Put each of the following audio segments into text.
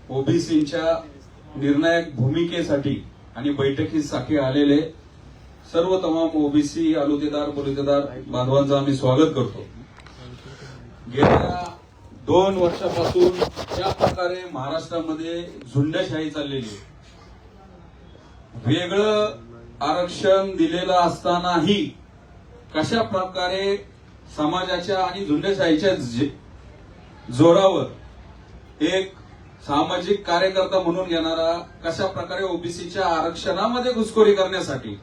ओबीसीच्या निर्णायक भूमिकेसाठी आणि बैठकीसाठी आलेले सर्व तमाम ओबीसी आलुतेदार बलुतेदार बांधवांचं आम्ही स्वागत करतो। गेल्या 2 वर्षापासून ज्या प्रकारे महाराष्ट्रामध्ये झुंडशाही चाललेली आहे, वेगळं आरक्षण दिलेलं असतानाही कशा प्रकारे समाजाच्या आणि झुंडशाहीच्या जोरावर एक सामाजिक कार्यकर्ता म्हणून घेणारा कशा प्रकारे ओबीसीच्या आरक्षणामध्ये घुसखोरी करण्यासाठी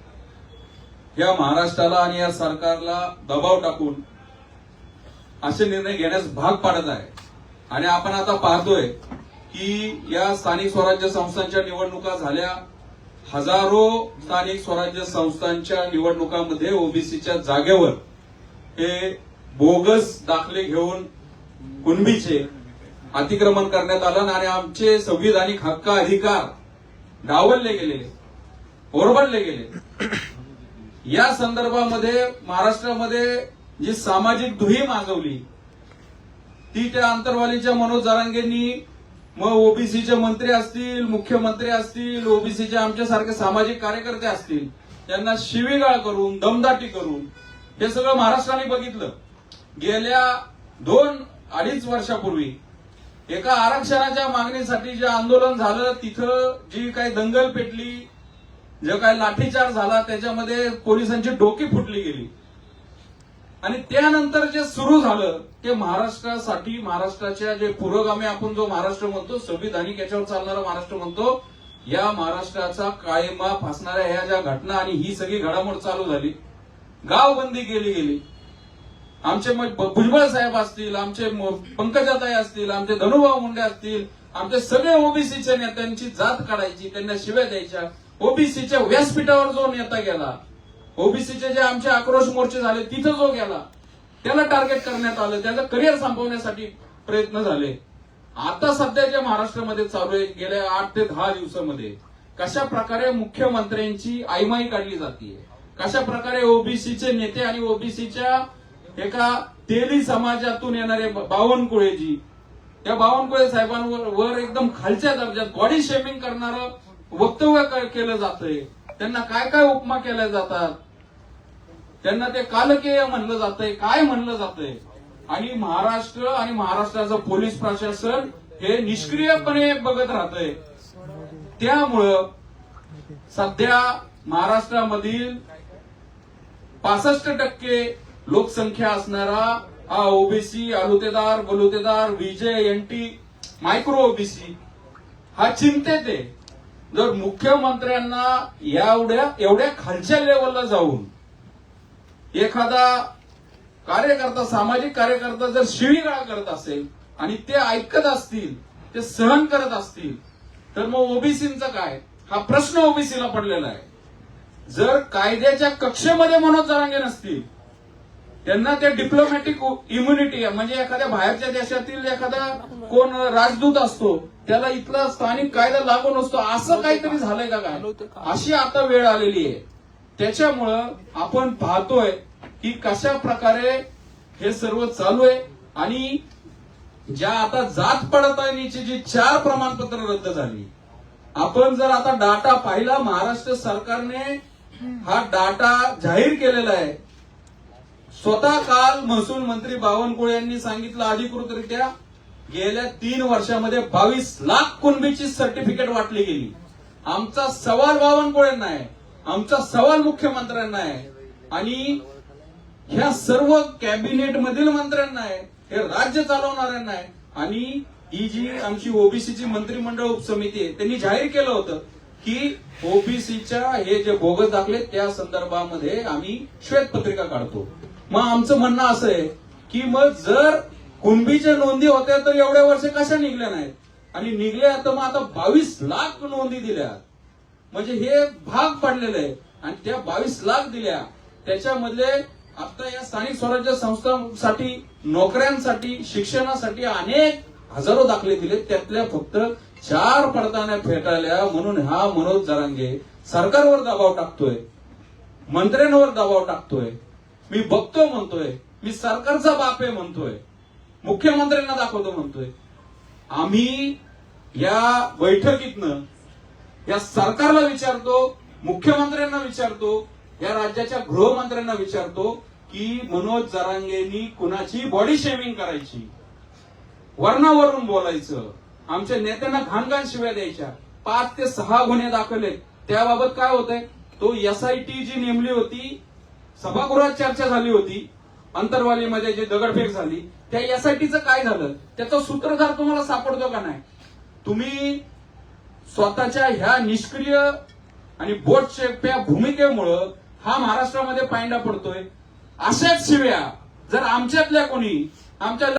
या महाराष्ट्राला आणि या सरकारला दबाव टाकून असे निर्णय घेण्यास भाग पाडत आहे। आणि आपण आता पाहतोय की या स्थानिक स्वराज्य संस्थांच्या निवडणुका झाल्या, हजारो स्थानिक स्वराज्य संस्थांच्या निवडणुकांमध्ये ओबीसीच्या जागेवर हे बोगस दाखले घेऊन कुणबीचे अतिक्रमण करण्यात आलं आणि आमचे संविधानिक हक्क अधिकार डावलले गेले, ओरबडले गेले। या संदर्भामध्ये महाराष्ट्रामध्ये जी सामाजिक दुही माजवली ती त्या अंतरवालीच्या मनोज जरांगेंनी, मग ओबीसीचे मंत्री असतील, मुख्यमंत्री असतील, ओबीसीचे आमच्यासारखे सामाजिक कार्यकर्ते असतील, त्यांना शिवीगाळ करून दमदाटी करून हे सगळं महाराष्ट्राने बघितलं। गेल्या 2-2.5 वर्षापूर्वी एका आरक्षणाच्या मागणीसाठी जे आंदोलन झालं, तिथं जी काही दंगल पेटली, जो काही लाठीचार्ज झाला, त्याच्यामध्ये पोलिसांची डोकी फुटली गेली। आणि त्यानंतर जे सुरू झालं ते महाराष्ट्रासाठी, महाराष्ट्राच्या जे पुरोगामी आपण जो महाराष्ट्र म्हणतो, संविधानिक याच्यावर चालणारा महाराष्ट्र म्हणतो, या महाराष्ट्राचा कायमा फासणाऱ्या ह्या ज्या घटना आणि ही सगळी घडामोड चालू झाली, गावबंदी केली गेली। आमचे भुजबळ साहेब असतील, आमचे पंकजाताई असतील, आमचे धनुभाऊ मुंडे असतील, आमचे सगळे ओबीसीच्या नेत्यांची जात काढायची, त्यांना शिव्या द्यायच्या। ओबीसीच्या व्यासपीठावर जो नेता गेला, ओबीसीचे जे आमचे आक्रोश मोर्चे झाले तिथं जो गेला, त्याला टार्गेट करण्यात आलं, त्याचं करिअर संपवण्यासाठी प्रयत्न झाले। आता सध्याच्या महाराष्ट्रामध्ये चालू आहे गेल्या 8 ते 10 दिवसामध्ये कशा प्रकारे मुख्यमंत्र्यांची आईमाई काढली जाते, कशा प्रकारे ओबीसीचे नेते आणि ओबीसीच्या एका तेली समाजातून येणारे बावनकुळेजी, त्या बावनकुळे साहेबांवर एकदम खालच्या दर्जात बॉडी शेमिंग करणारं वक्तव्य केलं जातंय, त्यांना काय काय उपमा केल्या जातात, त्यांना ते कालकेय म्हणलं जातंय, काय म्हणलं जातंय। आणि महाराष्ट्र आणि महाराष्ट्राचं पोलीस प्रशासन हे निष्क्रियपणे बघत राहतंय। त्यामुळं सध्या महाराष्ट्रामधील 65% लोकसंख्या असणारा हा ओबीसी आलुतेदार बलुतेदार विजय एनटी मायक्रो ओबीसी हा चिंतेत आहे। जर मुख्यमंत्र्यांना एवढ्या खालच्या लेवलला जाऊन एखादा कार्यकर्ता, सामाजिक कार्यकर्ता जर शिवीगाळ करत असेल आणि ते ऐकत असतील, ते सहन करत असतील, तर मग ओबीसींचं काय, हा प्रश्न ओबीसीला पडलेला आहे। जर कायद्याच्या कक्षेमध्ये मनोज जरांगे नसतील, त्यांना ते डिप्लोमॅटिक इम्युनिटी म्हणजे एखाद्या बाहेरच्या देशातील एखादा कोण राजदूत असतो त्याला इथला स्थानिक कायदा लागू नसतो, असं काहीतरी झालंय का काय, अशी आता वेळ आलेली आहे। त्याच्यामुळं आपण पाहतोय की कशा प्रकारे हे सर्व चालू आहे। आणि ज्या आता जात पडताळणीची जी 4 प्रमाणपत्र रद्द झाली, आपण जर आता डाटा पाहिला, महाराष्ट्र सरकारने हा डाटा जाहीर केलेला आहे। स्वतः काल महसूल मंत्री बावनकुळे यांनी सांगितलं अधिकृतरित्या गेल्या 3 वर्षामध्ये 22 लाख कुणबीची सर्टिफिकेट वाटली गेली। आमचा सवाल बावनकुळेंना आहे, आमचा सवाल मुख्यमंत्र्यांना आहे आणि ह्या सर्व कॅबिनेट मधील मंत्र्यांना आहे, हे राज्य चालवणाऱ्यांना आहे। आणि ही जी आमची ओबीसीची मंत्रिमंडळ उपसमिती आहे त्यांनी जाहीर केलं होतं की ओबीसीच्या हे जे बोगस दाखले त्या संदर्भामध्ये आम्ही श्वेतपत्रिका काढतो। मग आमचं म्हणणं असं आहे की मग जर कुणबीच्या नोंदी होत्या तर एवढ्या वर्ष कशा निघल्या नाहीत, आणि निघल्या तर मग आता 22 लाख नोंदी दिल्या, म्हणजे हे भाग पडलेलं आहे। आणि त्या 22 लाख दिल्या, त्याच्यामधले आता या स्थानिक स्वराज्य संस्थांसाठी, नोकऱ्यांसाठी, शिक्षणासाठी अनेक हजारो दाखले दिले, त्यातल्या फक्त 4 पडताळण्या फेटाळल्या। म्हणून हा मनोज जरांगे सरकारवर दबाव टाकतोय, मंत्र्यांवर दबाव टाकतोय, मी बघतो म्हणतोय, मी सरकारचा बाप आहे म्हणतोय, मुख्यमंत्र्यांना दाखवतो म्हणतोय। आम्ही या बैठकीतनं या सरकारला विचारतो, मुख्यमंत्र्यांना विचारतो, या राज्याच्या गृहमंत्र्यांना विचारतो की मनोज जरांगेंनी कुणाची बॉडी शेमिंग करायची, वरणावरून बोलायचं, आमच्या नेत्यांना घाणघाण शिव्या द्यायच्या, 5 ते 6 गुन्हे दाखल आहेत, त्याबाबत काय होतंय? तो एसआयटी जी नेमली होती, सभागृहात चर्चा झाली होती, अंतरवालीमध्ये जी दगडफेक झाली, त्या एसआयटीचं काय झालं? त्याचा सूत्रधार तुम्हाला सापडतो का नाही? तुम्ही स्वतःच्या ह्या निष्क्रिय आणि बोटचेप्या भूमिकेमुळं हा महाराष्ट्रामध्ये पायंडा पडतोय. अशाच शिव्या जर आमच्यातल्या कोणी आमच्या